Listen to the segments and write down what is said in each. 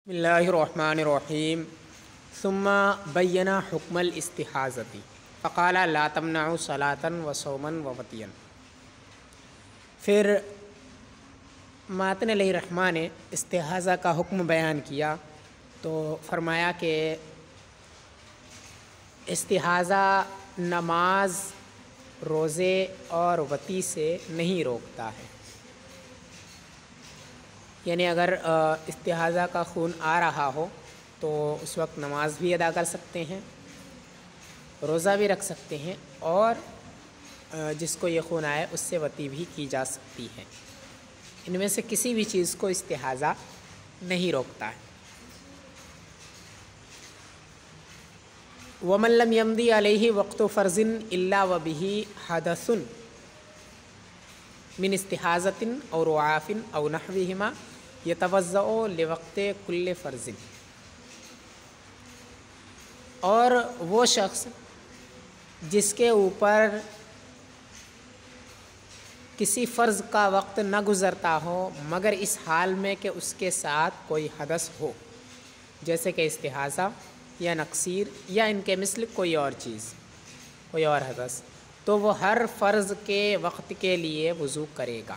بسم اللہ الرحمن الرحیم ثم بین حکم الاستحاضۃ فقال لا تمنعوا صلاۃ وصوما ووطیا۔ پھر ماتن علیہ الرحمٰ نے استحاضہ کا حکم بیان کیا تو فرمایا کہ استحاضہ نماز، روزے اور وطی سے نہیں روکتا ہے، یعنی اگر استحاضہ کا خون آ رہا ہو تو اس وقت نماز بھی ادا کر سکتے ہیں، روزہ بھی رکھ سکتے ہیں، اور جس کو یہ خون آئے اس سے وطی بھی کی جا سکتی ہے۔ ان میں سے کسی بھی چیز کو استحاضہ نہیں روکتا ہے۔ وَمَن لَّمْ يَمْضِ عَلَيْهِ وَقْتُ فَرْضٍ إِلَّا وَبِهِ حَدَثٌ مِّنْ اسْتِحَاضَةٍ أَوْ رُعَافٍ أَوْ نَحْوِهِمَا يَتَوَضَّأُ لِوَقْتِ كُلِّ فَرْضٍ۔ اور وہ شخص جس کے اوپر کسی فرض کا وقت نہ گزرتا ہو مگر اس حال میں کہ اس کے ساتھ کوئی حدث ہو، جیسے کہ استحاضہ یا نقصیر یا ان کے مثل کوئی اور چیز، کوئی اور حدث، تو وہ ہر فرض کے وقت کے لیے وضو کرے گا۔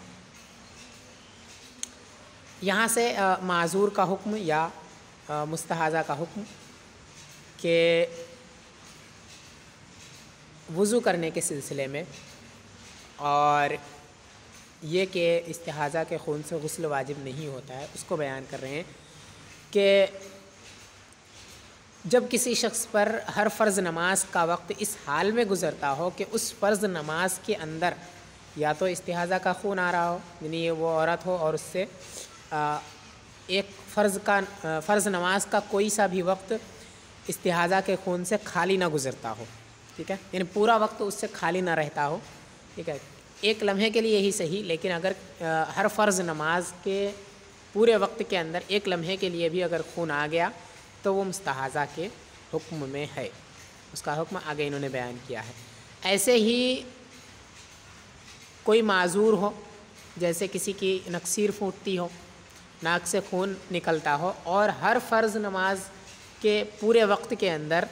یہاں سے معذور کا حکم یا مستحاضہ کا حکم کہ وضو کرنے کے سلسلے میں، اور یہ کہ استحاضہ کے خون سے غسل واجب نہیں ہوتا ہے، اس کو بیان کر رہے ہیں کہ جب کسی شخص پر ہر فرض نماز کا وقت اس حال میں گزرتا ہو کہ اس فرض نماز کے اندر یا تو استحاضہ کا خون آ رہا ہو، یعنی وہ عورت ہو اور اس سے ایک فرض نماز کا کوئی سا بھی وقت استحاضہ کے خون سے خالی نہ گزرتا ہو، ٹھیک ہے، یعنی پورا وقت اس سے خالی نہ رہتا ہو، ٹھیک ہے، ایک لمحے کے لیے ہی صحیح، لیکن اگر ہر فرض نماز کے پورے وقت کے اندر ایک لمحے کے لیے بھی اگر خون آ گیا تو وہ مستحاضہ کے حکم میں ہے، اس کا حکم آگے انہوں نے بیان کیا ہے۔ ایسے ہی کوئی معذور ہو، جیسے کسی کی نقصیر پھوٹتی ہو، ناک سے خون نکلتا ہو، اور ہر فرض نماز کے پورے وقت کے اندر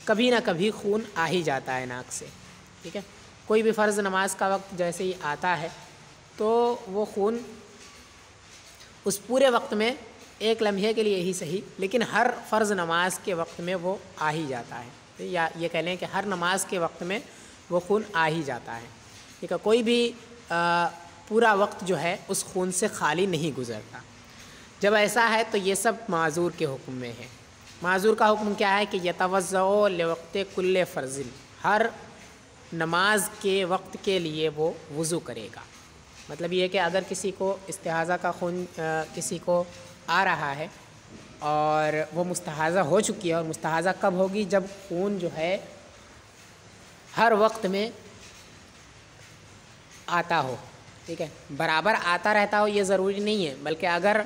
کبھی نہ کبھی خون آ ہی جاتا ہے ناک سے، ٹھیک ہے، کوئی بھی فرض نماز کا وقت جیسے ہی آتا ہے تو وہ خون اس پورے وقت میں ایک لمحے کے لیے ہی صحیح، لیکن ہر فرض نماز کے وقت میں وہ آ ہی جاتا ہے، یا یہ کہہ لیں کہ ہر نماز کے وقت میں وہ خون آ ہی جاتا ہے، ٹھیک ہے، کوئی بھی پورا وقت جو ہے اس خون سے خالی نہیں گزرتا۔ جب ایسا ہے تو یہ سب معذور کے حکم میں ہے۔ معذور کا حکم کیا ہے کہ یتوضأ لوقت کل فرض، ہر نماز کے وقت کے لیے وہ وضو کرے گا۔ مطلب یہ کہ اگر کسی کو استحاضہ کا خون کسی کو آ رہا ہے اور وہ مستحاضہ ہو چکی ہے، اور مستحاضہ کب ہوگی؟ جب خون جو ہے ہر وقت میں آتا ہو، ٹھیک ہے، برابر آتا رہتا ہو یہ ضروری نہیں ہے، بلکہ اگر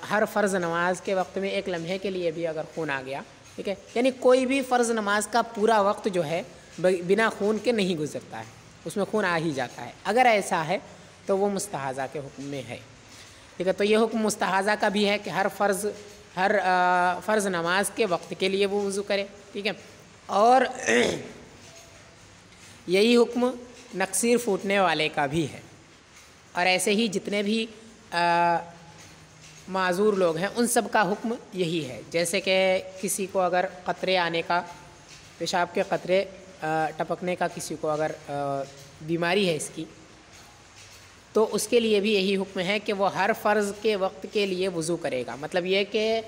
ہر فرض نماز کے وقت میں ایک لمحے کے لیے بھی اگر خون آ گیا، ٹھیک ہے، یعنی کوئی بھی فرض نماز کا پورا وقت جو ہے بنا خون کے نہیں گزرتا ہے، اس میں خون آ ہی جاتا ہے، اگر ایسا ہے تو وہ مستحاضہ کے حکم میں ہے، ٹھیک ہے۔ تو یہ حکم مستحاضہ کا بھی ہے کہ ہر فرض نماز کے وقت کے لیے وہ وضو کرے، ٹھیک ہے، اور یہی حکم نقصیر پھوٹنے والے کا بھی ہے، اور ایسے ہی جتنے بھی معذور لوگ ہیں ان سب کا حکم یہی ہے۔ جیسے کہ کسی کو اگر قطرے آنے کا، پیشاب کے قطرے ٹپکنے کا کسی کو اگر بیماری ہے اس کی، تو اس کے لیے بھی یہی حکم ہے کہ وہ ہر فرض کے وقت کے لیے وضو کرے گا۔ مطلب یہ کہ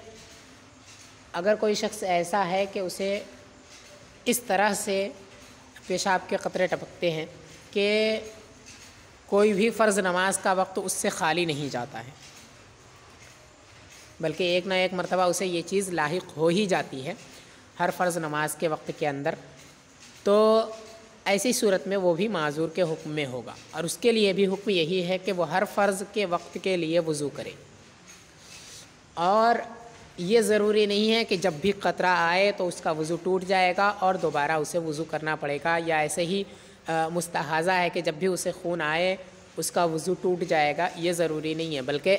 اگر کوئی شخص ایسا ہے کہ اسے اس طرح سے پیشاب کے قطرے ٹپکتے ہیں کہ کوئی بھی فرض نماز کا وقت اس سے خالی نہیں جاتا ہے، بلکہ ایک نہ ایک مرتبہ اسے یہ چیز لاحق ہو ہی جاتی ہے ہر فرض نماز کے وقت کے اندر، تو ایسی صورت میں وہ بھی معذور کے حکم میں ہوگا، اور اس کے لیے بھی حکم یہی ہے کہ وہ ہر فرض کے وقت کے لیے وضو کرے، اور یہ ضروری نہیں ہے کہ جب بھی قطرہ آئے تو اس کا وضو ٹوٹ جائے گا اور دوبارہ اسے وضو کرنا پڑے گا، یا ایسے ہی مستحاضہ ہے کہ جب بھی اسے خون آئے اس کا وضو ٹوٹ جائے گا، یہ ضروری نہیں ہے، بلکہ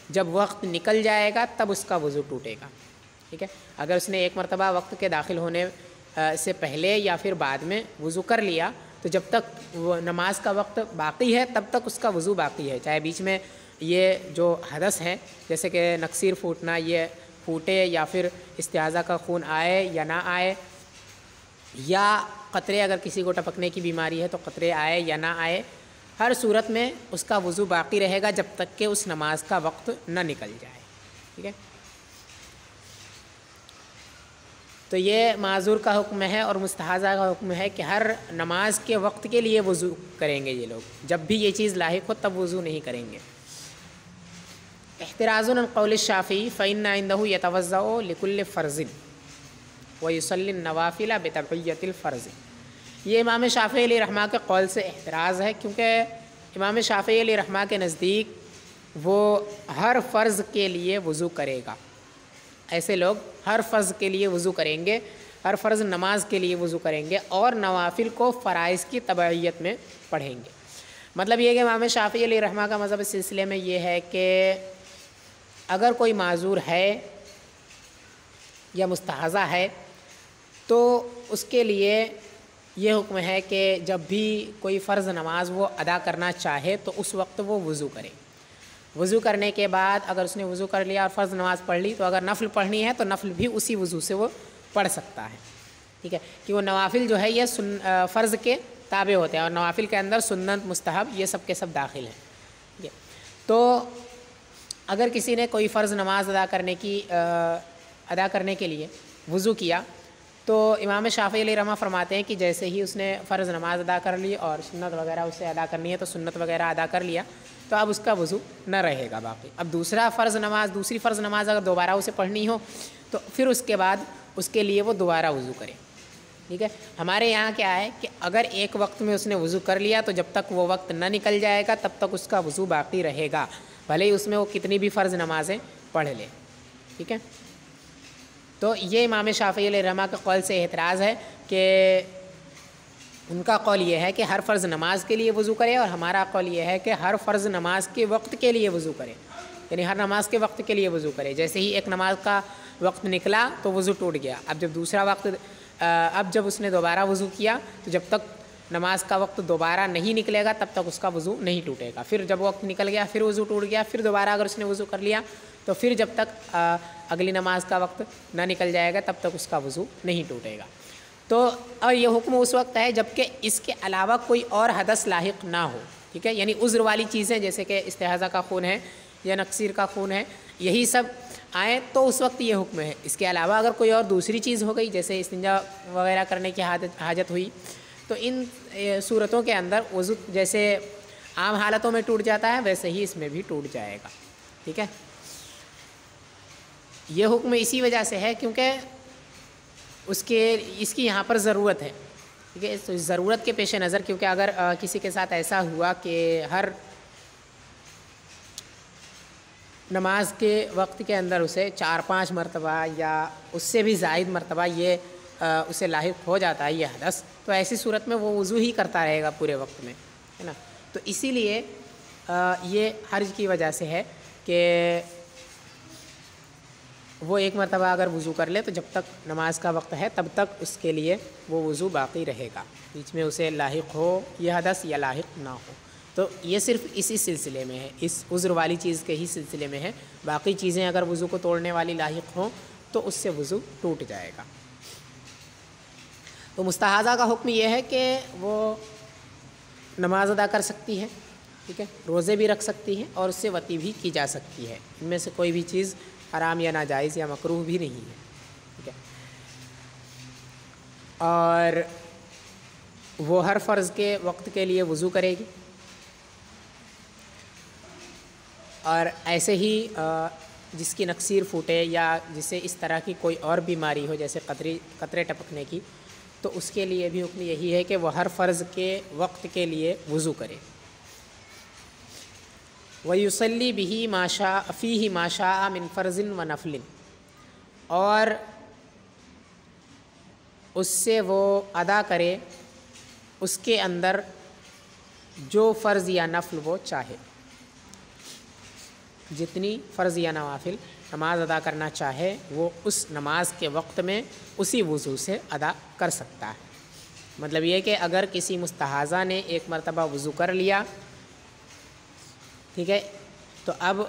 جب وقت نکل جائے گا تب اس کا وضو ٹوٹے گا، ٹھیک ہے۔ اگر اس نے ایک مرتبہ وقت کے داخل ہونے سے پہلے یا پھر بعد میں وضو کر لیا تو جب تک وہ نماز کا وقت باقی ہے تب تک اس کا وضو باقی ہے، چاہے بیچ میں یہ جو حدث ہے جیسے کہ نکسیر پھوٹنا یہ پھوٹے یا پھر استحاضہ کا خون آئے یا نہ آئے، یا قطرے اگر کسی کو ٹپکنے کی بیماری ہے تو قطرے آئے یا نہ آئے، ہر صورت میں اس کا وضو باقی رہے گا جب تک کہ اس نماز کا وقت نہ نکل جائے، ٹھیک ہے۔ تو یہ معذور کا حکم ہے، اور مستحاضہ کا حکم ہے کہ ہر نماز کے وقت کے لیے وضو کریں گے یہ لوگ، جب بھی یہ چیز لاحق ہو تب وضو نہیں کریں گے۔ احتراز عن قول الشافعی فإن عنده يتوضأ لكل فرض ويصلي النوافل بتبعیۃ الفرض، یہ امام شافعی علیہ رحمہ کے قول سے احتراز ہے، کیونکہ امام شافعی علیہ رحمہ کے نزدیک وہ ہر فرض کے لیے وضو کرے گا، ایسے لوگ ہر فرض کے لیے وضو کریں گے، ہر فرض نماز کے لیے وضو کریں گے اور نوافل کو فرائض کی تبعیت میں پڑھیں گے۔ مطلب یہ کہ امام شافعی علیہ رحمہ کا مذہب اس سلسلے میں یہ ہے کہ اگر کوئی معذور ہے یا مستحاضہ ہے تو اس کے لیے یہ حکم ہے کہ جب بھی کوئی فرض نماز وہ ادا کرنا چاہے تو اس وقت وہ وضو کرے، وضو کرنے کے بعد اگر اس نے وضو کر لیا اور فرض نماز پڑھ لی تو اگر نفل پڑھنی ہے تو نفل بھی اسی وضو سے وہ پڑھ سکتا ہے، ٹھیک ہے، کہ وہ نوافل جو ہے یہ فرض کے تابع ہوتے ہیں، اور نوافل کے اندر سنت مستحب یہ سب کے سب داخل ہیں، ٹھیک ہے۔ تو اگر کسی نے کوئی فرض نماز ادا کرنے کے لیے وضو کیا تو امام شافعی علیہ رحمہ فرماتے ہیں کہ جیسے ہی اس نے فرض نماز ادا کر لی اور سنت وغیرہ اسے ادا کرنی ہے تو سنت وغیرہ ادا کر لیا تو اب اس کا وضو نہ رہے گا باقی۔ اب دوسری فرض نماز اگر دوبارہ اسے پڑھنی ہو تو پھر اس کے بعد اس کے لیے وہ دوبارہ وضو کرے، ٹھیک ہے۔ ہمارے یہاں کیا ہے کہ اگر ایک وقت میں اس نے وضو کر لیا تو جب تک وہ وقت نہ نکل جائے گا تب تک اس کا وضو باقی رہے گا، بھلے ہی اس میں وہ کتنی بھی فرض نمازیں پڑھ لے، ٹھیک ہے۔ تو یہ امام شافعی علیہ رحمہ کے قول سے اعتراض ہے کہ ان کا قول یہ ہے کہ ہر فرض نماز کے لیے وضو کرے، اور ہمارا قول یہ ہے کہ ہر فرض نماز کے وقت کے لیے وضو کرے، یعنی ہر نماز کے وقت کے لیے وضو کرے۔ جیسے ہی ایک نماز کا وقت نکلا تو وضو ٹوٹ گیا، اب جب اس نے دوبارہ وضو کیا تو جب تک نماز کا وقت دوبارہ نہیں نکلے گا تب تک اس کا وضو نہیں ٹوٹے گا، پھر جب وقت نکل گیا پھر وضو ٹوٹ گیا، پھر دوبارہ اگر اس نے وضو کر لیا تو پھر جب تک اگلی نماز کا وقت نہ نکل جائے گا تب تک اس کا وضو نہیں ٹوٹے گا۔ تو اور یہ حکم اس وقت ہے جب کہ اس کے علاوہ کوئی اور حدث لاحق نہ ہو، ٹھیک ہے، یعنی عذر والی چیزیں جیسے کہ استحاضہ کا خون ہے یا نکسیر کا خون ہے یہی سب آئیں تو اس وقت یہ حکم ہے۔ اس کے علاوہ اگر کوئی اور دوسری چیز ہو گئی جیسے استنجا وغیرہ کرنے کی حاجت ہوئی تو ان صورتوں کے اندر وضو جیسے عام حالتوں میں ٹوٹ جاتا ہے ویسے ہی اس میں بھی ٹوٹ جائے گا، ٹھیک ہے۔ یہ حکم اسی وجہ سے ہے کیونکہ اس کی یہاں پر ضرورت ہے، ٹھیک ہے، تو ضرورت کے پیش نظر، کیونکہ اگر کسی کے ساتھ ایسا ہوا کہ ہر نماز کے وقت کے اندر اسے 4-5 مرتبہ یا اس سے بھی زائد مرتبہ یہ اسے لاحق ہو جاتا ہے یہ حدث، تو ایسی صورت میں وہ وضو ہی کرتا رہے گا پورے وقت میں، ہے نا۔ تو اسی لیے یہ حرج کی وجہ سے ہے کہ وہ ایک مرتبہ اگر وضو کر لے تو جب تک نماز کا وقت ہے تب تک اس کے لیے وہ وضو باقی رہے گا، بیچ میں اسے لاحق ہو یہ حدث یا لاحق نہ ہو۔ تو یہ صرف اسی سلسلے میں ہے، اس عذر والی چیز کے ہی سلسلے میں ہے، باقی چیزیں اگر وضو کو توڑنے والی لاحق ہوں تو اس سے وضو ٹوٹ جائے گا۔ تو مستحاضہ کا حکم یہ ہے کہ وہ نماز ادا کر سکتی ہے، ٹھیک ہے، روزے بھی رکھ سکتی ہے اور اس سے وطی بھی کی جا سکتی ہے، ان میں سے کوئی بھی چیز حرام یا ناجائز یا مکروہ بھی نہیں ہے، ٹھیک ہے۔ اور وہ ہر فرض کے وقت کے لیے وضو کرے گی، اور ایسے ہی جس کی نکسیر پھوٹے یا جسے اس طرح کی کوئی اور بیماری ہو جیسے قطرے ٹپکنے کی تو اس کے لیے بھی حکم یہی ہے کہ وہ ہر فرض کے وقت کے لیے وضو کرے۔ وَيُصَلِّي بِهِ مَا شَاءَ فِيهِ مَا شَاءَ مِنْ فَرْضٍ وَنَفْلٍ، اور اس سے وہ ادا کرے اس کے اندر جو فرض یا نفل وہ چاہے۔ جتنی فرض یا نوافل نماز ادا کرنا چاہے وہ اس نماز کے وقت میں اسی وضو سے ادا کر سکتا ہے۔ مطلب یہ کہ اگر کسی مستحاضہ نے ایک مرتبہ وضو کر لیا، ٹھیک ہے، تو اب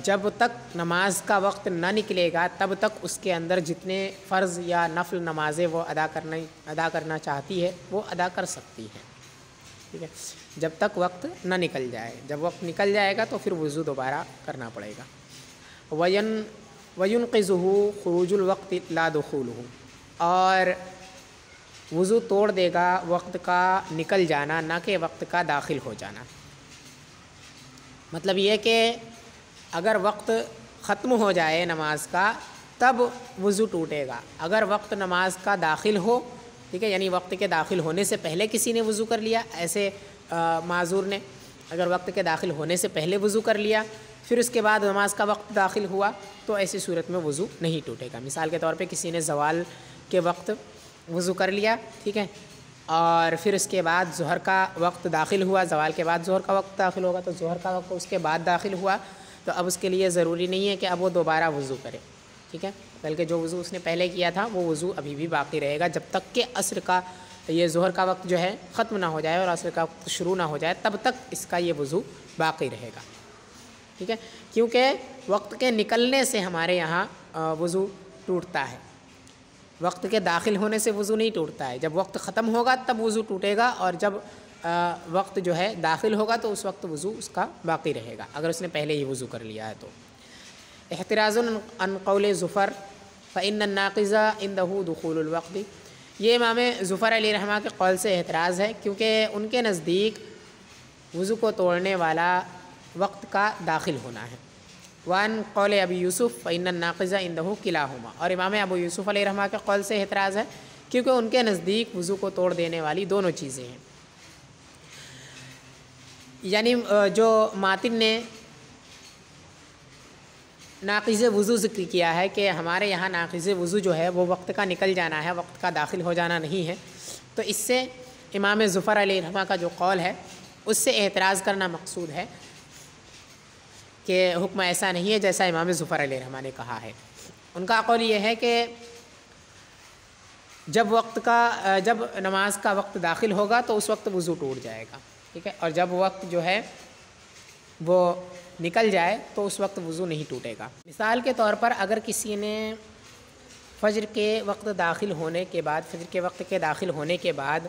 جب تک نماز کا وقت نہ نکلے گا تب تک اس کے اندر جتنے فرض یا نفل نمازیں وہ ادا کرنا چاہتی ہے وہ ادا کر سکتی ہے، ٹھیک ہے، جب تک وقت نہ نکل جائے۔ جب وقت نکل جائے گا تو پھر وضو دوبارہ کرنا پڑے گا۔ وَيُنْقِذُهُ خروج الوقت لا دخولہ، اور وضو توڑ دے گا وقت کا نکل جانا، نہ کہ وقت کا داخل ہو جانا۔ مطلب یہ کہ اگر وقت ختم ہو جائے نماز کا تب وضو ٹوٹے گا۔ اگر وقت نماز کا داخل ہو، ٹھیک ہے، یعنی وقت کے داخل ہونے سے پہلے کسی نے وضو کر لیا، ایسے معذور نے اگر وقت کے داخل ہونے سے پہلے وضو کر لیا پھر اس کے بعد نماز کا وقت داخل ہوا تو ایسی صورت میں وضو نہیں ٹوٹے گا۔ مثال کے طور پہ کسی نے زوال کے وقت وضو کر لیا، ٹھیک ہے، اور پھر اس کے بعد ظہر کا وقت داخل ہوا، زوال کے بعد ظہر کا وقت داخل ہوگا تو ظہر کا وقت اس کے بعد داخل ہوا، تو اب اس کے لیے ضروری نہیں ہے کہ اب وہ دوبارہ وضو کرے، ٹھیک ہے، بلکہ جو وضو اس نے پہلے کیا تھا وہ وضو ابھی بھی باقی رہے گا جب تک کہ عصر کا یہ ظہر کا وقت جو ہے ختم نہ ہو جائے اور عصر کا وقت شروع نہ ہو جائے، تب تک اس کا یہ وضو باقی رہے گا، ٹھیک ہے، کیونکہ وقت کے نکلنے سے ہمارے یہاں وضو ٹوٹتا ہے، وقت کے داخل ہونے سے وضو نہیں ٹوٹتا ہے۔ جب وقت ختم ہوگا تب وضو ٹوٹے گا، اور جب وقت جو ہے داخل ہوگا تو اس وقت وضو اس کا باقی رہے گا اگر اس نے پہلے ہی وضو کر لیا ہے تو۔ احتراز عن قول ظفر فإن الناقض عنده دخول الوقت، یہ امام ظفر علیہ رحمہ کے قول سے اعتراض ہے کیونکہ ان کے نزدیک وضو کو توڑنے والا وقت کا داخل ہونا ہے۔ وان قول ابی یوسف فإن الناقض عنده کلاہما، اور امام ابو یوسف علیہ رحمہ کے قول سے اعتراض ہے کیونکہ ان کے نزدیک وضو کو توڑ دینے والی دونوں چیزیں ہیں۔ یعنی جو ماتن نے ناقض وضو ذکر کیا ہے کہ ہمارے یہاں ناقض وضو جو ہے وہ وقت کا نکل جانا ہے، وقت کا داخل ہو جانا نہیں ہے، تو اس سے امام ظفر علیہ رحمہ کا جو قول ہے اس سے اعتراض کرنا مقصود ہے کہ حکم ایسا نہیں ہے جیسا امام ظفر علیہ رحمہ نے کہا ہے۔ ان کا قول یہ ہے کہ جب نماز کا وقت داخل ہوگا تو اس وقت وضو ٹوٹ جائے گا، ٹھیک ہے، اور جب وقت جو ہے وہ نکل جائے تو اس وقت وضو نہیں ٹوٹے گا۔ مثال کے طور پر اگر کسی نے فجر کے وقت داخل ہونے کے بعد، فجر کے وقت کے داخل ہونے کے بعد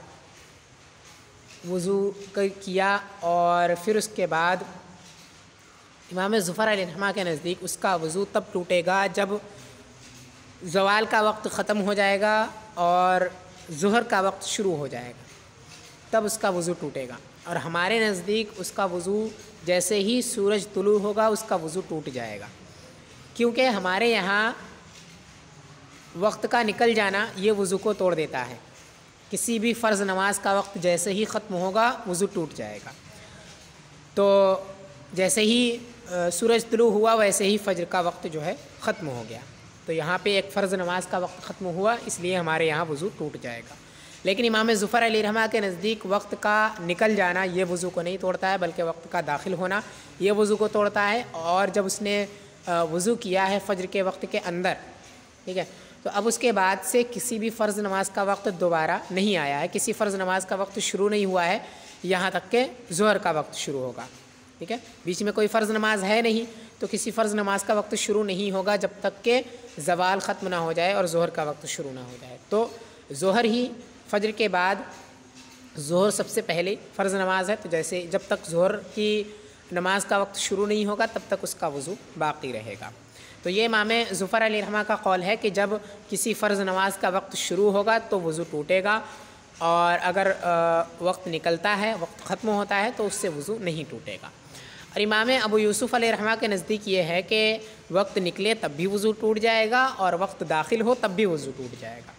وضو کیا اور پھر اس کے بعد امام ظفر علیہ رحمہ کے نزدیک اس کا وضو تب ٹوٹے گا جب زوال کا وقت ختم ہو جائے گا اور ظہر کا وقت شروع ہو جائے گا، تب اس کا وضو ٹوٹے گا، اور ہمارے نزدیک اس کا وضو جیسے ہی سورج طلوع ہوگا اس کا وضو ٹوٹ جائے گا، کیونکہ ہمارے یہاں وقت کا نکل جانا یہ وضو کو توڑ دیتا ہے۔ کسی بھی فرض نماز کا وقت جیسے ہی ختم ہوگا وضو ٹوٹ جائے گا، تو جیسے ہی سورج طلوع ہوا ویسے ہی فجر کا وقت جو ہے ختم ہو گیا، تو یہاں پہ ایک فرض نماز کا وقت ختم ہوا اس لیے ہمارے یہاں وضو ٹوٹ جائے گا۔ لیکن امام ظفر علیہ رحمہ کے نزدیک وقت کا نکل جانا یہ وضو کو نہیں توڑتا ہے بلکہ وقت کا داخل ہونا یہ وضو کو توڑتا ہے، اور جب اس نے وضو کیا ہے فجر کے وقت کے اندر، ٹھیک ہے، تو اب اس کے بعد سے کسی بھی فرض نماز کا وقت دوبارہ نہیں آیا ہے، کسی فرض نماز کا وقت شروع نہیں ہوا ہے یہاں تک کہ ظہر کا وقت شروع ہوگا، ٹھیک ہے، بیچ میں کوئی فرض نماز ہے نہیں تو کسی فرض نماز کا وقت شروع نہیں ہوگا جب تک کہ زوال ختم نہ ہو جائے اور ظہر کا وقت شروع نہ ہو جائے۔ تو ظہر ہی فجر کے بعد ظہر سب سے پہلے فرض نماز ہے، تو جیسے جب تک ظہر کی نماز کا وقت شروع نہیں ہوگا تب تک اس کا وضو باقی رہے گا۔ تو یہ امام ظفر علیہ رحمہ کا قول ہے کہ جب کسی فرض نماز کا وقت شروع ہوگا تو وضو ٹوٹے گا، اور اگر وقت نکلتا ہے، وقت ختم ہوتا ہے تو اس سے وضو نہیں ٹوٹے گا۔ اور امام ابو یوسف علیہ رحمہ کے نزدیک یہ ہے کہ وقت نکلے تب بھی وضو ٹوٹ جائے گا اور وقت داخل ہو تب بھی وضو ٹوٹ جائے گا،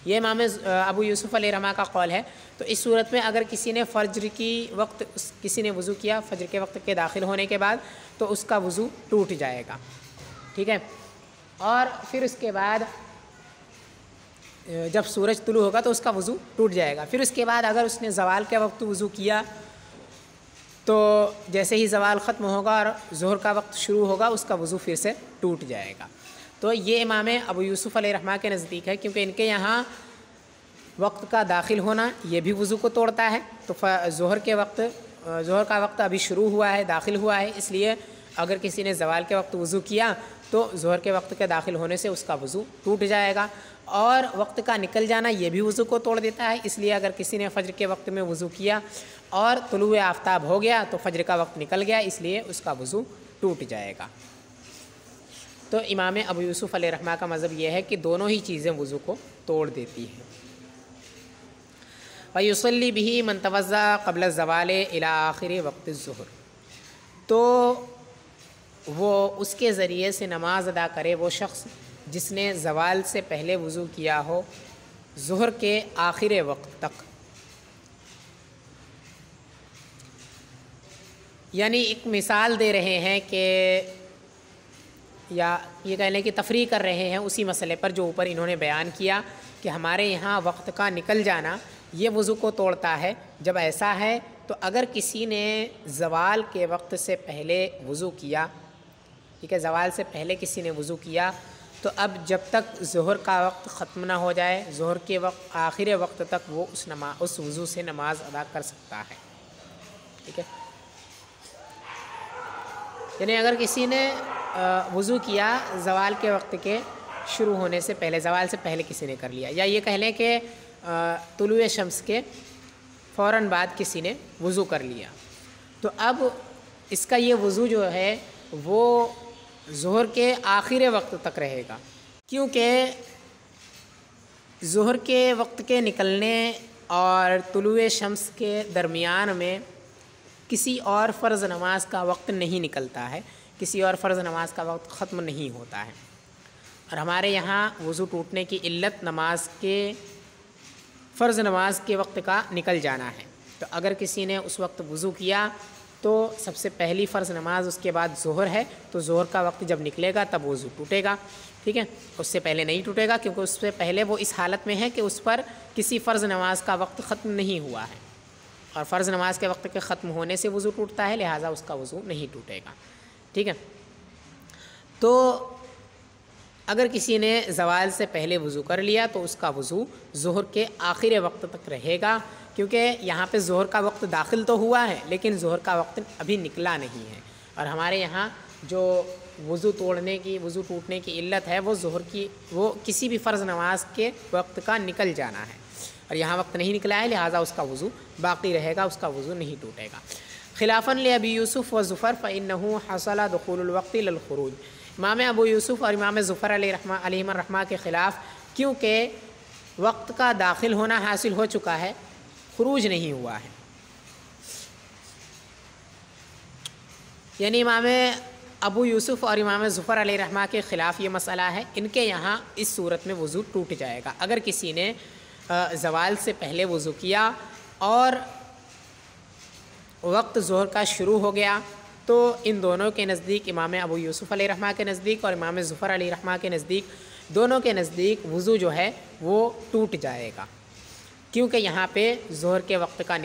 یہ امام ابو یوسف علیہ رحمہ کا قول ہے۔ تو اس صورت میں اگر کسی نے فجر کی وقت کسی نے وضو کیا فجر کے وقت کے داخل ہونے کے بعد تو اس کا وضو ٹوٹ جائے گا، ٹھیک ہے، اور پھر اس کے بعد جب سورج طلوع ہوگا تو اس کا وضو ٹوٹ جائے گا۔ پھر اس کے بعد اگر اس نے زوال کے وقت وضو کیا تو جیسے ہی زوال ختم ہوگا اور ظہر کا وقت شروع ہوگا اس کا وضو پھر سے ٹوٹ جائے گا۔ تو یہ امام ابو یوسف علیہ رحمہ کے نزدیک ہے، کیونکہ ان کے یہاں وقت کا داخل ہونا یہ بھی وضو کو توڑتا ہے۔ تو ظہر کا وقت ابھی شروع ہوا ہے، داخل ہوا ہے، اس لیے اگر کسی نے زوال کے وقت وضو کیا تو ظہر کے وقت کے داخل ہونے سے اس کا وضو ٹوٹ جائے گا۔ اور وقت کا نکل جانا یہ بھی وضو کو توڑ دیتا ہے، اس لیے اگر کسی نے فجر کے وقت میں وضو کیا اور طلوع آفتاب ہو گیا تو فجر کا وقت نکل گیا، اس لیے اس کا وضو ٹوٹ جائے گا۔ تو امام ابو یوسف علیہ رحمہ کا مذہب یہ ہے کہ دونوں ہی چیزیں وضو کو توڑ دیتی ہیں۔ وَيُصَلِّي بِهِ مَن تَوَضَّأَ قَبْلَ الزَّوَالِ إِلَىٰ آخِرِ وقت الظہر، تو وہ اس کے ذریعے سے نماز ادا کرے وہ شخص جس نے زوال سے پہلے وضو کیا ہو ظہر کے آخر وقت تک۔ یعنی ایک مثال دے رہے ہیں کہ، یا یہ کہہ لیں کہ تفریح کر رہے ہیں اسی مسئلے پر جو اوپر انہوں نے بیان کیا کہ ہمارے یہاں وقت کا نکل جانا یہ وضو کو توڑتا ہے۔ جب ایسا ہے تو اگر کسی نے زوال کے وقت سے پہلے وضو کیا، ٹھیک ہے، زوال سے پہلے کسی نے وضو کیا تو اب جب تک ظہر کا وقت ختم نہ ہو جائے، ظہر کے وقت آخر وقت تک وہ اس وضو سے نماز ادا کر سکتا ہے، ٹھیک ہے۔ یعنی اگر کسی نے وضو کیا زوال کے وقت کے شروع ہونے سے پہلے، زوال سے پہلے کسی نے کر لیا، یا یہ کہہ لیں کہ طلوع شمس کے فوراً بعد کسی نے وضو کر لیا، تو اب اس کا یہ وضو جو ہے وہ ظہر کے آخر وقت تک رہے گا، کیونکہ ظہر کے وقت کے نکلنے اور طلوع شمس کے درمیان میں کسی اور فرض نماز کا وقت نہیں نکلتا ہے، کسی اور فرض نماز کا وقت ختم نہیں ہوتا ہے۔ اور ہمارے یہاں وضو ٹوٹنے کی علت نماز کے فرض نماز کے وقت کا نکل جانا ہے۔ تو اگر کسی نے اس وقت وضو کیا تو سب سے پہلی فرض نماز اس کے بعد ظہر ہے، تو ظہر کا وقت جب نکلے گا تب وضو ٹوٹے گا، ٹھیک ہے، اس سے پہلے نہیں ٹوٹے گا، کیونکہ اس سے پہلے وہ اس حالت میں ہے کہ اس پر کسی فرض نماز کا وقت ختم نہیں ہوا ہے، اور فرض نماز کے وقت کے ختم ہونے سے وضو ٹوٹتا ہے، لہٰذا اس کا وضو نہیں ٹوٹے گا، ٹھیک ہے۔ تو اگر کسی نے زوال سے پہلے وضو کر لیا تو اس کا وضو ظہر کے آخر وقت تک رہے گا، کیونکہ یہاں پہ ظہر کا وقت داخل تو ہوا ہے لیکن ظہر کا وقت ابھی نکلا نہیں ہے، اور ہمارے یہاں جو وضو ٹوٹنے کی علت ہے وہ کسی بھی فرض نماز کے وقت کا نکل جانا ہے، اور یہاں وقت نہیں نکلا ہے، لہٰذا اس کا وضو باقی رہے گا، اس کا وضو نہیں ٹوٹے گا۔ خلافاً لأبی یوسف و ظفر فإنه حصل دخول الوقت للخروج، امام ابو یوسف اور امام ظفر علیہم الرحمہ کے خلاف، کیونکہ وقت کا داخل ہونا حاصل ہو چکا ہے، خروج نہیں ہوا ہے۔ یعنی امام ابو یوسف اور امام ظفر علیہ الرحمہ کے خلاف یہ مسئلہ ہے، ان کے یہاں اس صورت میں وضو ٹوٹ جائے گا۔ اگر کسی نے زوال سے پہلے وضو کیا اور وقت ظہر کا شروع ہو گیا تو ان دونوں کے نزدیک، امام ابو یوسف علیہ الرحمہ کے نزدیک اور امام ظفر علیہ الرحمہ کے نزدیک، دونوں کے نزدیک وضو جو ہے وہ ٹوٹ جائے گا، کیونکہ یہاں پہ ظہر کے وقت کا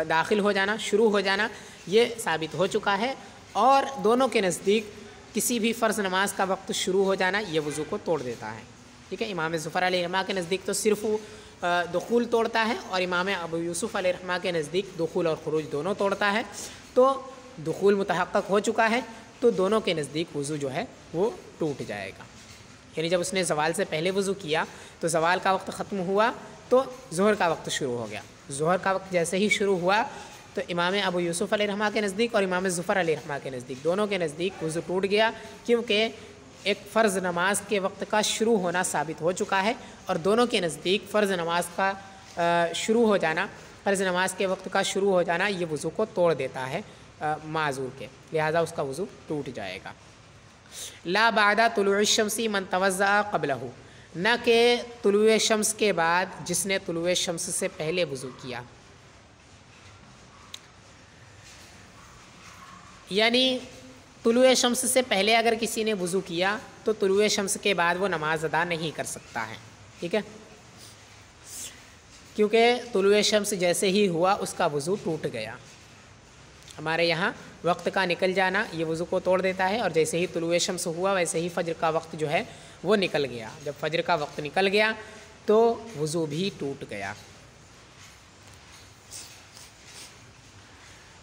داخل ہو جانا، شروع ہو جانا یہ ثابت ہو چکا ہے، اور دونوں کے نزدیک کسی بھی فرض نماز کا وقت شروع ہو جانا یہ وضو کو توڑ دیتا ہے، ٹھیک ہے۔ امام ظفر علیہ الرحمہ کے نزدیک تو صرف دخول توڑتا ہے، اور امام ابو یوسف علیہ الرحمہ کے نزدیک دخول اور خروج دونوں توڑتا ہے۔ تو دخول متحقق ہو چکا ہے تو دونوں کے نزدیک وضو جو ہے وہ ٹوٹ جائے گا، یعنی جب اس نے زوال سے پہلے وضو کیا تو زوال کا وقت ختم ہوا تو ظہر کا وقت شروع ہو گیا، ظہر کا وقت جیسے ہی شروع ہوا تو امام ابو یوسف علیہ الرحمہ کے نزدیک اور امام ظفر علیہ الرحمہ کے نزدیک دونوں کے نزدیک وضو ٹوٹ گیا، کیونکہ ایک فرض نماز کے وقت کا شروع ہونا ثابت ہو چکا ہے، اور دونوں کے نزدیک فرض نماز کا شروع ہو جانا، فرض نماز کے وقت کا شروع ہو جانا یہ وضو کو توڑ دیتا ہے معذور کے، لہذا اس کا وضو ٹوٹ جائے گا۔ لا بعد طلوع الشمس من توضأ قبلہ، نہ کہ طلوع شمس کے بعد جس نے طلوع شمس سے پہلے وضو کیا، یعنی طلوع شمس سے پہلے اگر کسی نے وضو کیا تو طلوع شمس کے بعد وہ نماز ادا نہیں کر سکتا ہے، ٹھیک ہے، کیونکہ طلوع شمس جیسے ہی ہوا اس کا وضو ٹوٹ گیا۔ ہمارے یہاں وقت کا نکل جانا یہ وضو کو توڑ دیتا ہے، اور جیسے ہی طلوع شمس ہوا ویسے ہی فجر کا وقت جو ہے وہ نکل گیا. جب فجر کا وقت نکل گیا تو وضو بھی ٹوٹ گیا.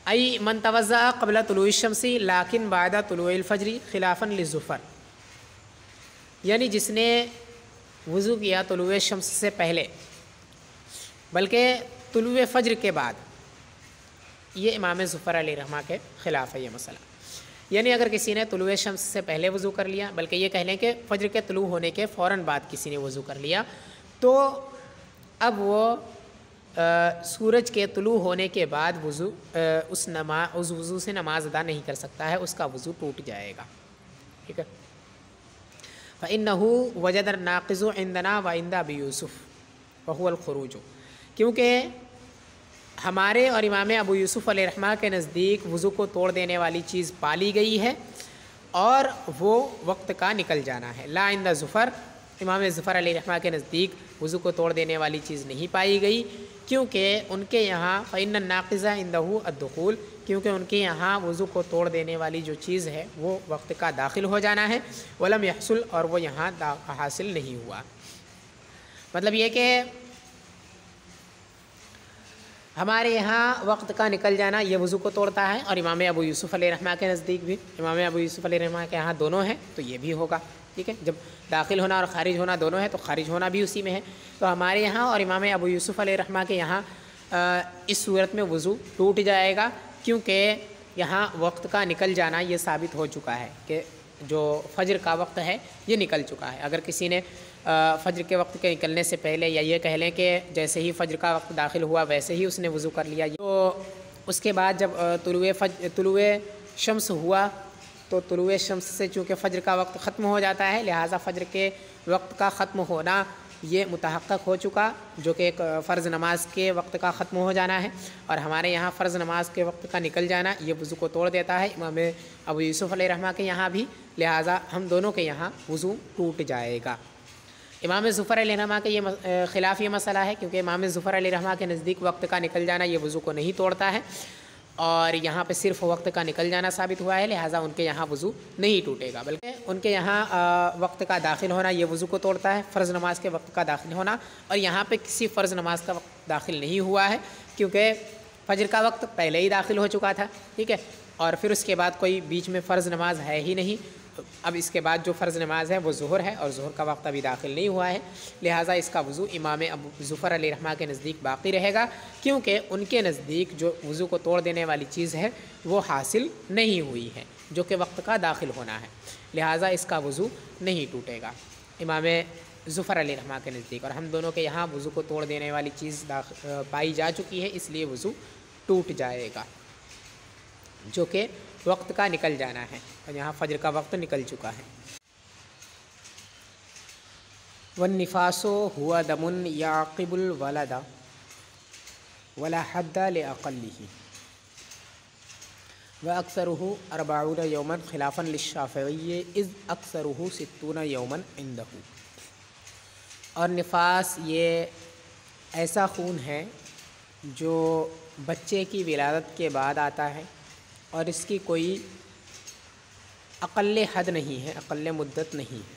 ای من توضأ قبل طلوع الشمس لیکن بعد طلوع الفجر خلافا للزفر، یعنی جس نے وضو کیا طلوع شمس سے پہلے بلکہ طلوع فجر کے بعد، یہ امام ظفر علیہ رحمہ کے خلاف ہے یہ مسئلہ. یعنی اگر کسی نے طلوع شمس سے پہلے وضو کر لیا، بلکہ یہ کہہ لیں کہ فجر کے طلوع ہونے کے فوراً بعد کسی نے وضو کر لیا، تو اب وہ سورج کے طلوع ہونے کے بعد اس وضو سے نماز ادا نہیں کر سکتا ہے، اس کا وضو ٹوٹ جائے گا. ٹھیک ہے. فَإِنَّهُ وَجَدَ النَّاقِضُ عِندَنَا وَعِندَ أَبِي يُوسُف وَهُوَ الْخُرُوجُ، کیونکہ ہمارے اور امام ابو یوسف علیہ رحمہ کے نزدیک وضو کو توڑ دینے والی چیز پالی گئی ہے اور وہ وقت کا نکل جانا ہے. لا عند ظفر، امام ظفر علیہ رحمہ کے نزدیک وضو کو توڑ دینے والی چیز نہیں پائی گئی، کیونکہ ان کے یہاں فإن الناقض عنده الدخول، کیونکہ ان کے یہاں وضو کو توڑ دینے والی جو چیز ہے وہ وقت کا داخل ہو جانا ہے. ولم يحصل، اور وہ یہاں حاصل نہیں ہوا. مطلب یہ کہ ہمارے یہاں وقت کا نکل جانا یہ وضو کو توڑتا ہے، اور امام ابو یوسف علیہ رحمہ کے نزدیک بھی، امام ابو یوسف علیہ رحمہ کے یہاں دونوں ہیں تو یہ بھی ہوگا. ٹھیک ہے. جب داخل ہونا اور خارج ہونا دونوں ہے تو خارج ہونا بھی اسی میں ہے. تو ہمارے یہاں اور امام ابو یوسف علیہ رحمہ کے یہاں اس صورت میں وضو ٹوٹ جائے گا، کیونکہ یہاں وقت کا نکل جانا یہ ثابت ہو چکا ہے کہ جو فجر کا وقت ہے یہ نکل چکا ہے. اگر کسی نے فجر کے وقت کے نکلنے سے پہلے، یا یہ کہہ لیں کہ جیسے ہی فجر کا وقت داخل ہوا ویسے ہی اس نے وضو کر لیا، تو اس کے بعد جب طلوع شمس ہوا تو طلوع شمس سے چونکہ فجر کا وقت ختم ہو جاتا ہے، لہٰذا فجر کے وقت کا ختم ہونا یہ متحقق ہو چکا، جو کہ ایک فرض نماز کے وقت کا ختم ہو جانا ہے. اور ہمارے یہاں فرض نماز کے وقت کا نکل جانا یہ وضو کو توڑ دیتا ہے، امام ابو یوسف علیہ رحمہ کے یہاں بھی، لہٰذا ہم دونوں کے یہاں وضو ٹوٹ جائے گا. امام ظفر علیہ رحمہ کے یہ خلاف یہ مسئلہ ہے، کیونکہ امام ظفر علیہ رحمہ کے نزدیک وقت کا نکل جانا یہ وضو کو نہیں توڑتا ہے، اور یہاں پہ صرف وقت کا نکل جانا ثابت ہوا ہے، لہٰذا ان کے یہاں وضو نہیں ٹوٹے گا، بلکہ ان کے یہاں وقت کا داخل ہونا یہ وضو کو توڑتا ہے، فرض نماز کے وقت کا داخل ہونا. اور یہاں پہ کسی فرض نماز کا وقت داخل نہیں ہوا ہے، کیونکہ فجر کا وقت پہلے ہی داخل ہو چکا تھا. ٹھیک ہے. اور پھر اس کے بعد کوئی بیچ میں فرض نماز ہے ہی نہیں. اب اس کے بعد جو فرض نماز ہے وہ ظہر ہے، اور ظہر کا وقت ابھی داخل نہیں ہوا ہے، لہٰذا اس کا وضو امام ابو ظفر علیہ رحمہ کے نزدیک باقی رہے گا، کیونکہ ان کے نزدیک جو وضو کو توڑ دینے والی چیز ہے وہ حاصل نہیں ہوئی ہے، جو کہ وقت کا داخل ہونا ہے، لہٰذا اس کا وضو نہیں ٹوٹے گا امام ظفر علیہ رحمہ کے نزدیک. اور ہم دونوں کے یہاں وضو کو توڑ دینے والی چیز پائی جا چکی ہے، اس لیے وضو ٹوٹ جائے گا، جو کہ وقت کا نکل جانا ہے، اور یہاں فجر کا وقت نکل چکا ہے. والنفاس هو دم يعقب الولد ولا حد لأقله وأكثره 40 يوما خلافا للشافعي إذ أكثره 60 يوما عنده. اور نفاس یہ ایسا خون ہے جو بچے کی ولادت کے بعد آتا ہے، اور اس کی کوئی اقل حد نہیں ہے، اقل مدت نہیں ہے،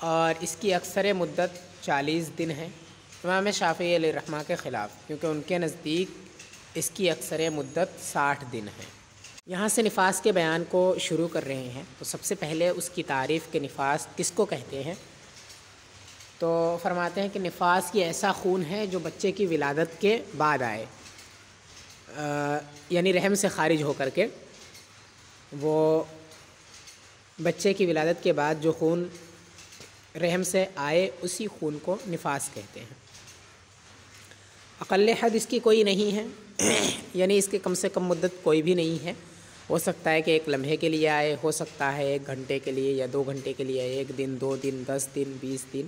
اور اس کی اکثر مدت 40 دن ہے امام شافعی علیہ رحمہ کے خلاف، کیونکہ ان کے نزدیک اس کی اکثر مدت 60 دن ہے. یہاں سے نفاس کے بیان کو شروع کر رہے ہیں. تو سب سے پہلے اس کی تعریف کہ نفاس کس کو کہتے ہیں. تو فرماتے ہیں کہ نفاس یہ ایسا خون ہے جو بچے کی ولادت کے بعد آئے، یعنی رحم سے خارج ہو کر کے، وہ بچے کی ولادت کے بعد جو خون رحم سے آئے اسی خون کو نفاس کہتے ہیں. اقل حد اس کی کوئی نہیں ہے، یعنی اس کی کم سے کم مدت کوئی بھی نہیں ہے. ہو سکتا ہے کہ 1 لمحے کے لیے آئے، ہو سکتا ہے 1 گھنٹے کے لیے یا 2 گھنٹے کے لیے، 1 دن 2 دن 10 دن 20 دن،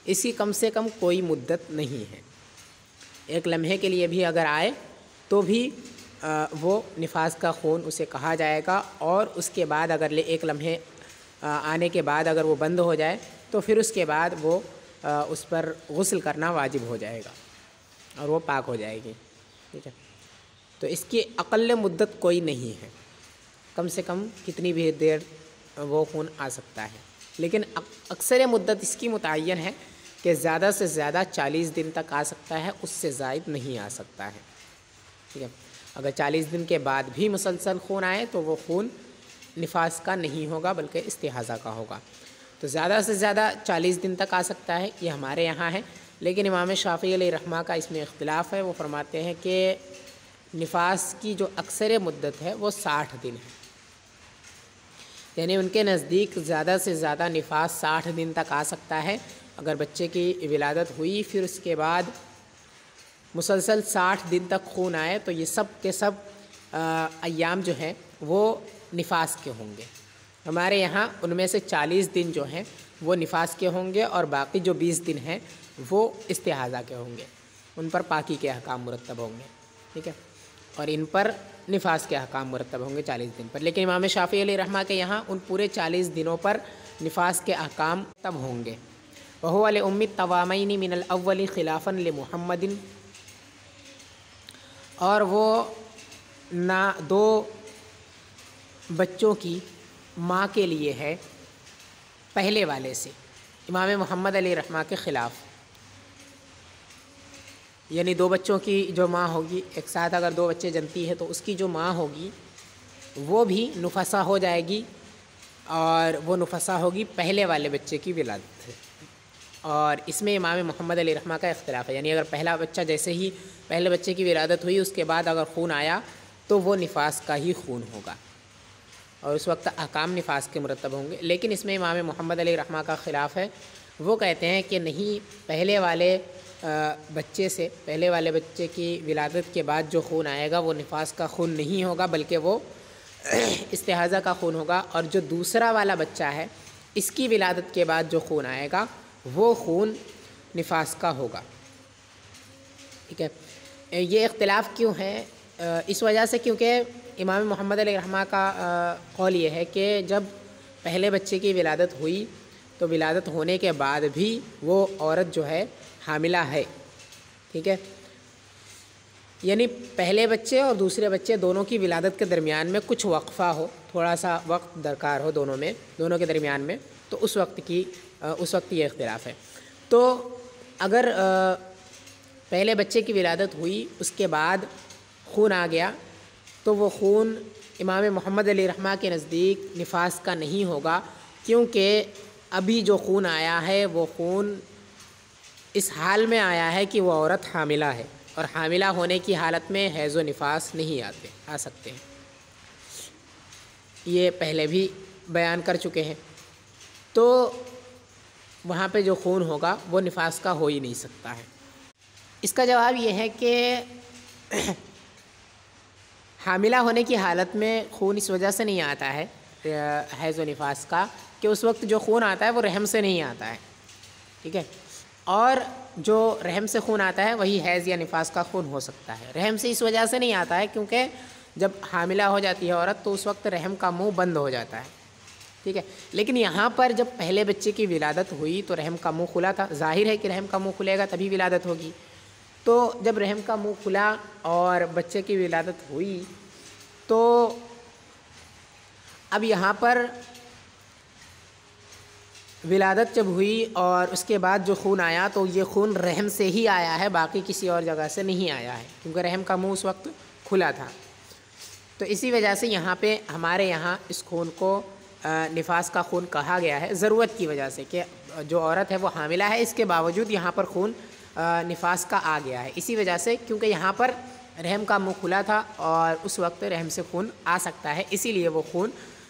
اس کی کم سے کم کوئی مدت نہیں ہے. 1 لمحے کے لیے بھی اگر آئے تو بھی وہ نفاس کا خون اسے کہا جائے گا، اور اس کے بعد اگر 1 لمحے آنے کے بعد اگر وہ بند ہو جائے تو پھر اس کے بعد وہ اس پر غسل کرنا واجب ہو جائے گا اور وہ پاک ہو جائے گی. ٹھیک ہے. تو اس کی اقل مدت کوئی نہیں ہے، کم سے کم کتنی بھی دیر وہ خون آ سکتا ہے، لیکن اکثر مدت اس کی متعین ہے کہ زیادہ سے زیادہ 40 دن تک آ سکتا ہے، اس سے زائد نہیں آ سکتا ہے، ٹھیک ہے۔ اگر 40 دن کے بعد بھی مسلسل خون آئے تو وہ خون نفاس کا نہیں ہوگا بلکہ استحاضہ کا ہوگا۔ تو زیادہ سے زیادہ 40 دن تک آ سکتا ہے، یہ ہمارے یہاں ہے، لیکن امام شافعی علیہ رحمہ کا اس میں اختلاف ہے۔ وہ فرماتے ہیں کہ نفاس کی جو اکثر مدت ہے وہ 60 دن ہے، یعنی ان کے نزدیک زیادہ سے زیادہ نفاس 60 دن تک آ سکتا ہے۔ اگر بچے کی ولادت ہوئی پھر اس کے بعد مسلسل 60 دن تک خون آئے تو یہ سب کے سب ایام جو ہیں وہ نفاس کے ہوں گے۔ ہمارے یہاں ان میں سے 40 دن جو ہیں وہ نفاس کے ہوں گے اور باقی جو 20 دن ہیں وہ استحاضہ کے ہوں گے، ان پر پاکی کے احکام مرتب ہوں گے، ٹھیک ہے، اور ان پر نفاس کے احکام مرتب ہوں گے 40 دن پر۔ لیکن امام شافعی علیہ رحمہ کے یہاں ان پورے 40 دنوں پر نفاس کے احکام تب ہوں گے۔ وَهُوَ لِأُمِّ التَّوَامَيْنِ مِنَ الْأَوَّلِ خِلَافًا لِمُحَمَّدٍ، اور وہ دو بچوں کی ماں کے لیے ہے پہلے والے سے، امام محمد علیہ رحمہ کے خلاف، یعنی دو بچوں کی جو ماں ہوگی، ایک ساتھ اگر دو بچے جنتی ہے تو اس کی جو ماں ہوگی وہ بھی نفسا ہو جائے گی، اور وہ نفسا ہوگی پہلے والے بچے کی ولادت سے۔ اور اس میں امام محمد علیہ رحمہ کا اختلاف ہے، یعنی اگر پہلا بچہ جیسے ہی پہلے بچے کی ولادت ہوئی اس کے بعد اگر خون آیا تو وہ نفاس کا ہی خون ہوگا اور اس وقت احکام نفاس کے مرتب ہوں گے۔ لیکن اس میں امام محمد علیہ رحمہ کا خلاف ہے، وہ کہتے ہیں کہ نہیں، پہلے والے بچے کی ولادت کے بعد جو خون آئے گا وہ نفاس کا خون نہیں ہوگا بلکہ وہ استحاضہ کا خون ہوگا، اور جو دوسرا والا بچہ ہے اس کی ولادت کے بعد جو خون آئے گا وہ خون نفاس کا ہوگا، ٹھیک ہے۔ یہ اختلاف کیوں ہے؟ اس وجہ سے کیونکہ امام محمد علیہ رحمہ کا قول یہ ہے کہ جب پہلے بچے کی ولادت ہوئی تو ولادت ہونے کے بعد بھی وہ عورت جو ہے حاملہ ہے، ٹھیک ہے، یعنی پہلے بچے اور دوسرے بچے دونوں کی ولادت کے درمیان میں کچھ وقفہ ہو، تھوڑا سا وقت درکار ہو دونوں کے درمیان میں، تو اس وقت یہ اختلاف ہے۔ تو اگر پہلے بچے کی ولادت ہوئی اس کے بعد خون آ گیا تو وہ خون امام محمد علیہ رحمہ کے نزدیک نفاس کا نہیں ہوگا، کیونکہ ابھی جو خون آیا ہے وہ خون اس حال میں آیا ہے کہ وہ عورت حاملہ ہے، اور حاملہ ہونے کی حالت میں حیض و نفاس نہیں آ سکتے ہیں، یہ پہلے بھی بیان کر چکے ہیں۔ تو وہاں پہ جو خون ہوگا وہ نفاس کا ہو ہی نہیں سکتا ہے۔ اس کا جواب یہ ہے کہ حاملہ ہونے کی حالت میں خون اس وجہ سے نہیں آتا ہے حیض و نفاس کا کہ اس وقت جو خون آتا ہے وہ رحم سے نہیں آتا ہے، ٹھیک ہے، اور جو رحم سے خون آتا ہے وہی حیض یا نفاس کا خون ہو سکتا ہے۔ رحم سے اس وجہ سے نہیں آتا ہے کیونکہ جب حاملہ ہو جاتی ہے عورت تو اس وقت رحم کا منہ بند ہو جاتا ہے، ٹھیک ہے، لیکن یہاں پر جب پہلے بچے کی ولادت ہوئی تو رحم کا منہ کھلا تھا، ظاہر ہے کہ رحم کا منہ کھلے گا تبھی ولادت ہوگی، تو جب رحم کا منہ کھلا اور بچے کی ولادت ہوئی تو اب یہاں پر ولادت جب ہوئی اور اس کے بعد جو خون آیا تو یہ خون رحم سے ہی آیا ہے، باقی کسی اور جگہ سے نہیں آیا ہے، کیونکہ رحم کا منہ اس وقت کھلا تھا۔ تو اسی وجہ سے یہاں پہ ہمارے یہاں اس خون کو نفاس کا خون کہا گیا ہے، ضرورت کی وجہ سے کہ جو عورت ہے وہ حاملہ ہے، اس کے باوجود یہاں پر خون نفاس کا آ گیا ہے، اسی وجہ سے کیونکہ یہاں پر رحم کا منہ کھلا تھا اور اس وقت رحم سے خون آ سکتا ہے، اسی لیے وہ خون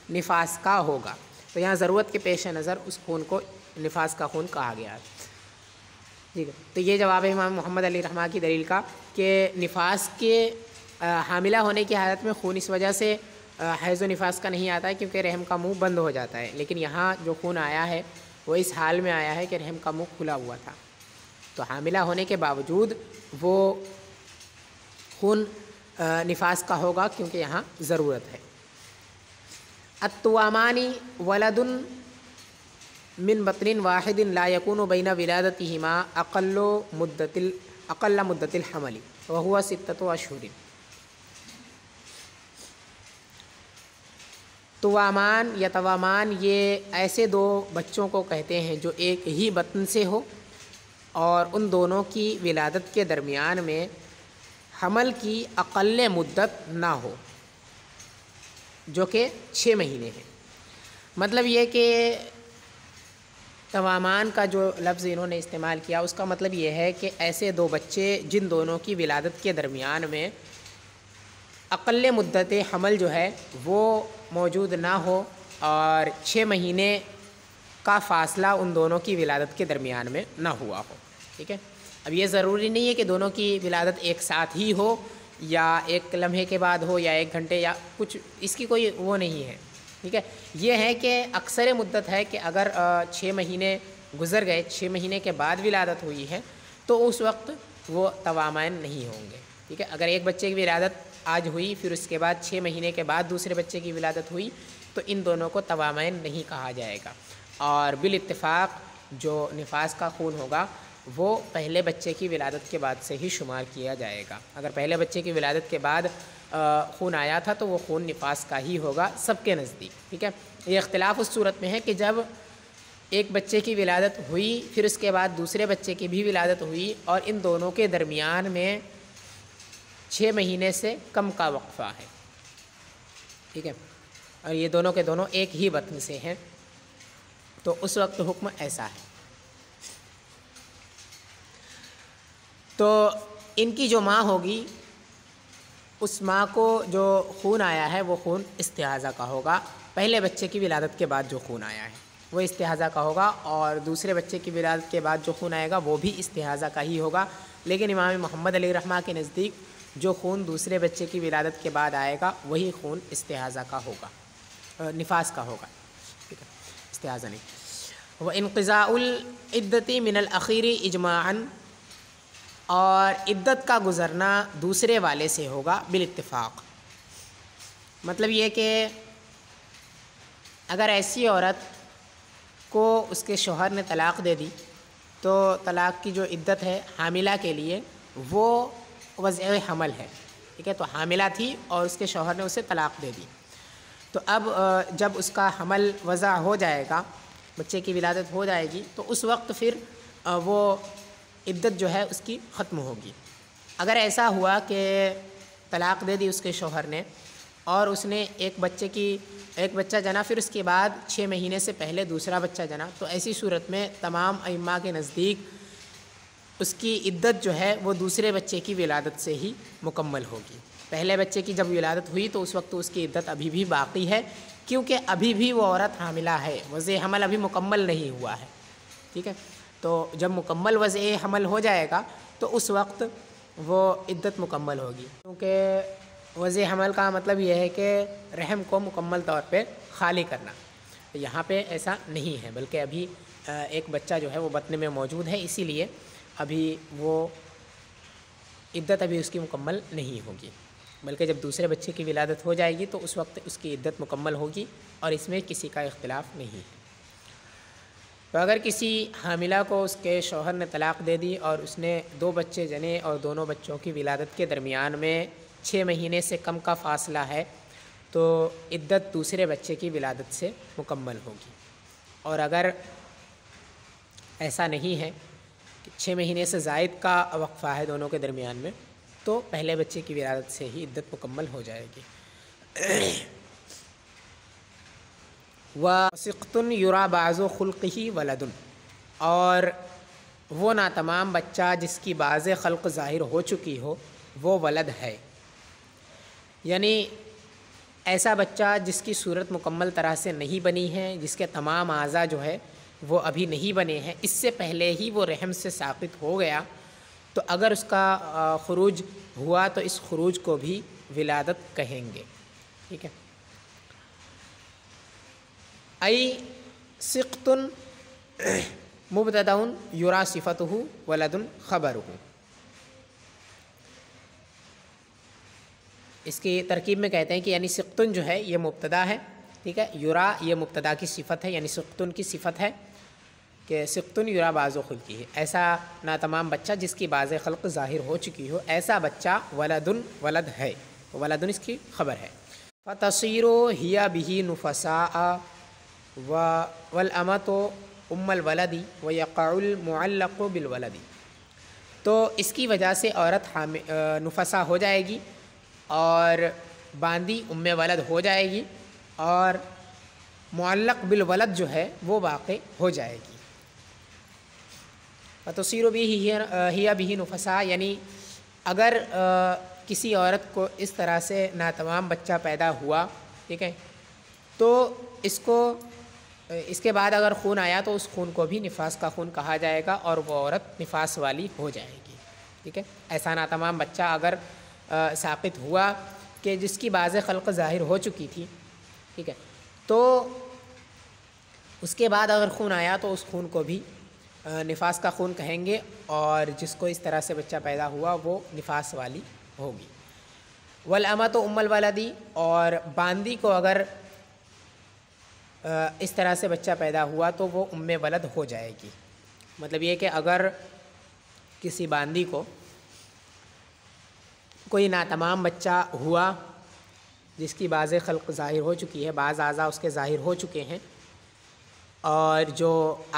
نفاس کا ہوگا۔ تو یہاں ضرورت کے پیش نظر اس خون کو نفاس کا خون کہا گیا ہے، ٹھیک ہے۔ تو یہ جواب ہے امام محمد علیہ رحمہ کی دلیل کا کہ نفاس کے حاملہ ہونے کی حالت میں خون اس وجہ سے حیض و نفاس کا نہیں آتا ہے کیونکہ رحم کا منہ بند ہو جاتا ہے، لیکن یہاں جو خون آیا ہے وہ اس حال میں آیا ہے کہ رحم کا منہ کھلا ہوا تھا، تو حاملہ ہونے کے باوجود وہ خون نفاس کا ہوگا کیونکہ یہاں ضرورت ہے۔ التوامانی ولد من بطن واحد لا يكون بين ولادتهما اقل مدت الحمل وهو 6 اشهر۔ توامان یا توامان یہ ایسے دو بچوں کو کہتے ہیں جو ایک ہی بطن سے ہو اور ان دونوں کی ولادت کے درمیان میں حمل کی اقل مدت نہ ہو، جو کہ 6 مہینے ہے۔ مطلب یہ کہ توامان کا جو لفظ انہوں نے استعمال کیا اس کا مطلب یہ ہے کہ ایسے دو بچے جن دونوں کی ولادت کے درمیان میں اقل مدت حمل جو ہے وہ موجود نہ ہو اور 6 مہینے کا فاصلہ ان دونوں کی ولادت کے درمیان میں نہ ہوا ہو، ٹھیک ہے۔ اب یہ ضروری نہیں ہے کہ دونوں کی ولادت ایک ساتھ ہی ہو یا ایک لمحے کے بعد ہو یا 1 گھنٹے یا کچھ، اس کی کوئی وہ نہیں ہے، ٹھیک ہے۔ یہ ہے کہ اکثر مدت ہے کہ اگر 6 مہینے گزر گئے، 6 مہینے کے بعد ولادت ہوئی ہے تو اس وقت وہ توامین نہیں ہوں گے، ٹھیک ہے۔ اگر ایک بچے کی ولادت آج ہوئی پھر اس کے بعد 6 مہینے کے بعد دوسرے بچے کی ولادت ہوئی تو ان دونوں کو توامین نہیں کہا جائے گا، اور بالاتفاق جو نفاس کا خون ہوگا وہ پہلے بچے کی ولادت کے بعد سے ہی شمار کیا جائے گا۔ اگر پہلے بچے کی ولادت کے بعد خون آیا تھا تو وہ خون نفاس کا ہی ہوگا سب کے نزدیک، ٹھیک ہے۔ یہ اختلاف اس صورت میں ہے کہ جب ایک بچے کی ولادت ہوئی پھر اس کے بعد دوسرے بچے کی بھی ولادت ہوئی اور ان دونوں کے درمیان میں 6 مہینے سے کم کا وقفہ ہے، ٹھیک ہے، اور یہ دونوں کے دونوں ایک ہی بطن سے ہیں، تو اس وقت حکم ایسا ہے۔ تو ان کی جو ماں ہوگی اس ماں کو جو خون آیا ہے وہ خون استحاضہ کا ہوگا، پہلے بچے کی ولادت کے بعد جو خون آیا ہے وہ استحاضہ کا ہوگا، اور دوسرے بچے کی ولادت کے بعد جو خون آئے گا وہ بھی استحاضہ کا ہی ہوگا، لیکن امام محمد علیہ رحمہ کے نزدیک جو خون دوسرے بچے کی ولادت کے بعد آئے گا وہی خون استحاضہ کا ہوگا، نفاس کا ہوگا، ٹھیک ہے، استحاضہ نہیں۔ وانقضاء العدۃ من الاخیر اجماعا، اور عدت کا گزرنا دوسرے والے سے ہوگا بالاتفاق۔ مطلب یہ کہ اگر ایسی عورت کو اس کے شوہر نے طلاق دے دی تو طلاق کی جو عدت ہے حاملہ کے لیے وہ وضع حمل ہے، ٹھیک ہے، تو حاملہ تھی اور اس کے شوہر نے اسے طلاق دے دی، تو اب جب اس کا حمل وضع ہو جائے گا، بچے کی ولادت ہو جائے گی، تو اس وقت پھر وہ عدت جو ہے اس کی ختم ہوگی۔ اگر ایسا ہوا کہ طلاق دے دی اس کے شوہر نے اور اس نے ایک بچہ جنا پھر اس کے بعد 6 مہینے سے پہلے دوسرا بچہ جنا، تو ایسی صورت میں تمام ائمہ کے نزدیک اس کی عدت جو ہے وہ دوسرے بچے کی ولادت سے ہی مکمل ہوگی۔ پہلے بچے کی جب ولادت ہوئی تو اس وقت اس کی عدت ابھی بھی باقی ہے، کیونکہ ابھی بھی وہ عورت حاملہ ہے، وضع حمل ابھی مکمل نہیں ہوا ہے، ٹھیک ہے۔ تو جب مکمل وضع حمل ہو جائے گا تو اس وقت وہ عدت مکمل ہوگی، کیونکہ وضع حمل کا مطلب یہ ہے کہ رحم کو مکمل طور پہ خالی کرنا، یہاں پہ ایسا نہیں ہے، بلکہ ابھی ایک بچہ جو ہے وہ بطن میں موجود ہے، اسی لیے ابھی وہ عدت ابھی اس کی مکمل نہیں ہوگی، بلکہ جب دوسرے بچے کی ولادت ہو جائے گی تو اس وقت اس کی عدت مکمل ہوگی، اور اس میں کسی کا اختلاف نہیں ہے۔ تو اگر کسی حاملہ کو اس کے شوہر نے طلاق دے دی اور اس نے 2 بچے جنے اور دونوں بچوں کی ولادت کے درمیان میں 6 مہینے سے کم کا فاصلہ ہے تو عدت دوسرے بچے کی ولادت سے مکمل ہوگی، اور اگر ایسا نہیں ہے کہ 6 مہینے سے زائد کا وقفہ ہے دونوں کے درمیان میں تو پہلے بچے کی ولادت سے ہی عدت مکمل ہو جائے گی۔ وَسِقْطٌ يُرَى بَعْضُ خُلْقِهِ وَلَدٌ، اور وہ ناتمام بچہ جس کی بعض خلق ظاہر ہو چکی ہو وہ ولد ہے، یعنی ایسا بچہ جس کی صورت مکمل طرح سے نہیں بنی ہے، جس کے تمام اعضاء جو ہے وہ ابھی نہیں بنے ہیں، اس سے پہلے ہی وہ رحم سے ساقط ہو گیا، تو اگر اس کا خروج ہوا تو اس خروج کو بھی ولادت کہیں گے، ٹھیک ہے۔ ای سقط مبتدأ یرا صفتہ ولد خبرہ، اس کی ترکیب میں کہتے ہیں کہ یعنی سقطن جو ہے یہ مبتدا ہے، ٹھیک ہے، یرا یہ مبتدا کی صفت ہے، یعنی سقطن کی صفت ہے کہ سقطن یرا بعض خلقہ، ایسا ناتمام بچہ جس کی بعض خلق ظاہر ہو چکی ہو، ایسا بچہ ولد ہے، ولد اس کی خبر ہے۔ فتصیرو ہیا بہی نفساء والامۃ ام الولد ویقع المعلق بالولد، تو اس کی وجہ سے عورت نفسا ہو جائے گی اور باندی ام ولد ہو جائے گی، اور معلق بالولد جو ہے وہ واقع ہو جائے گی۔ فتصیر ہیا بہی نفسا، یعنی اگر کسی عورت کو اس طرح سے ناتمام بچہ پیدا ہوا، ٹھیک ہے، تو اس کے بعد اگر خون آیا تو اس خون کو بھی نفاس کا خون کہا جائے گا اور وہ عورت نفاس والی ہو جائے گی، ٹھیک ہے۔ ایسا ناتمام بچہ اگر ساقط ہوا کہ جس کی باز خلق ظاہر ہو چکی تھی، ٹھیک ہے، تو اس کے بعد اگر خون آیا تو اس خون کو بھی نفاس کا خون کہیں گے، اور جس کو اس طرح سے بچہ پیدا ہوا وہ نفاس والی ہوگی۔ والامۃ ام الولدی، اور باندی کو اگر اس طرح سے بچہ پیدا ہوا تو وہ ام ولد ہو جائے گی۔ مطلب یہ کہ اگر کسی باندی کو کوئی ناتمام بچہ ہوا جس کی باز خلق ظاہر ہو چکی ہے، بعض اعضاء اس کے ظاہر ہو چکے ہیں، اور جو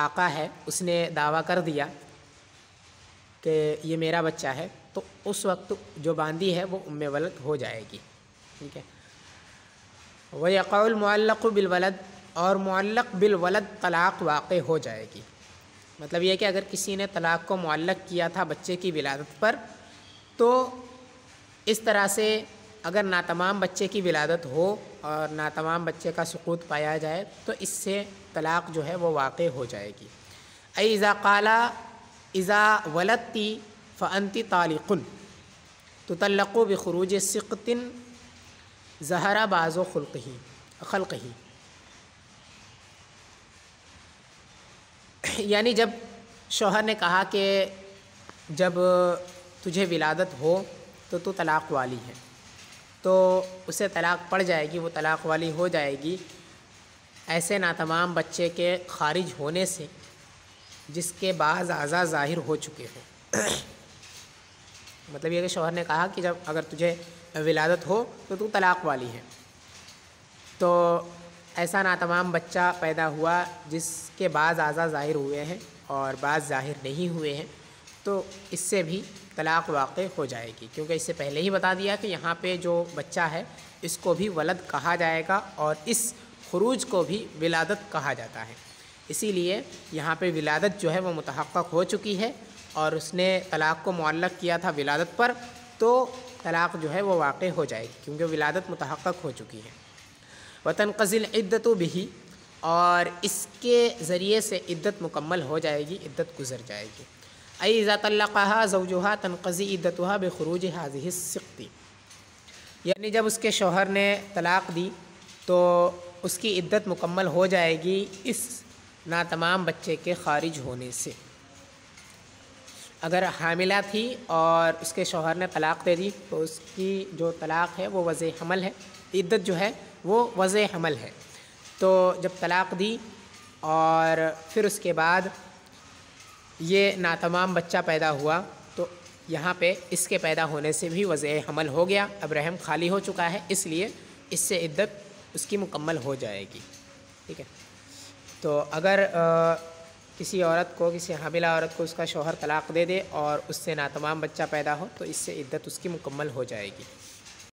آقا ہے اس نے دعویٰ کر دیا کہ یہ میرا بچہ ہے، تو اس وقت جو باندی ہے وہ ام ولد ہو جائے گی، ٹھیک ہے۔ وَيَقَعُ الْمُعَلَّقُ بِالْوَلَدِ، اور معلق بالولد طلاق واقع ہو جائے گی۔ مطلب یہ کہ اگر کسی نے طلاق کو معلق کیا تھا بچے کی ولادت پر، تو اس طرح سے اگر ناتمام بچے کی ولادت ہو اور ناتمام بچے کا سقوط پایا جائے تو اس سے طلاق جو ہے وہ واقع ہو جائے گی۔ ای اذا قال اذا ولدتی فانت طالق تطلق بخروج سقط ظہر بعض خلقہ، یعنی جب شوہر نے کہا کہ جب تجھے ولادت ہو تو تو طلاق والی ہے، تو اسے طلاق پڑ جائے گی، وہ طلاق والی ہو جائے گی ایسے ناتمام بچے کے خارج ہونے سے جس کے بعض اعضاء ظاہر ہو چکے ہوں۔ مطلب یہ کہ شوہر نے کہا کہ جب اگر تجھے ولادت ہو تو تو طلاق والی ہے، تو ایسا ناتمام بچہ پیدا ہوا جس کے بعض اعضاء ظاہر ہوئے ہیں اور بعض ظاہر نہیں ہوئے ہیں، تو اس سے بھی طلاق واقع ہو جائے گی، کیونکہ اس سے پہلے ہی بتا دیا کہ یہاں پہ جو بچہ ہے اس کو بھی ولد کہا جائے گا اور اس خروج کو بھی ولادت کہا جاتا ہے، اسی لیے یہاں پہ ولادت جو ہے وہ متحقق ہو چکی ہے اور اس نے طلاق کو معلق کیا تھا ولادت پر، تو طلاق جو ہے وہ واقع ہو جائے گی کیونکہ ولادت متحقق ہو چکی ہے۔ وتنقضی العدۃ بہ، اور اس کے ذریعے سے عدت مکمل ہو جائے گی، عدت گزر جائے گی۔ ای اذا طلقها زوجها تنقضی عدتها بخروج هذه السقط، یعنی جب اس کے شوہر نے طلاق دی تو اس کی عدت مکمل ہو جائے گی اس ناتمام بچے کے خارج ہونے سے۔ اگر حاملہ تھی اور اس کے شوہر نے طلاق دے دی تو اس کی جو طلاق ہے وہ وضع حمل ہے، عدت جو ہے وہ وضع حمل ہے، تو جب طلاق دی اور پھر اس کے بعد یہ ناتمام بچہ پیدا ہوا تو یہاں پہ اس کے پیدا ہونے سے بھی وضع حمل ہو گیا، اب رحم خالی ہو چکا ہے، اس لیے اس سے عدت اس کی مکمل ہو جائے گی، ٹھیک ہے۔ تو اگر کسی عورت کو، کسی حاملہ عورت کو اس کا شوہر طلاق دے دے اور اس سے ناتمام بچہ پیدا ہو تو اس سے عدت اس کی مکمل ہو جائے گی۔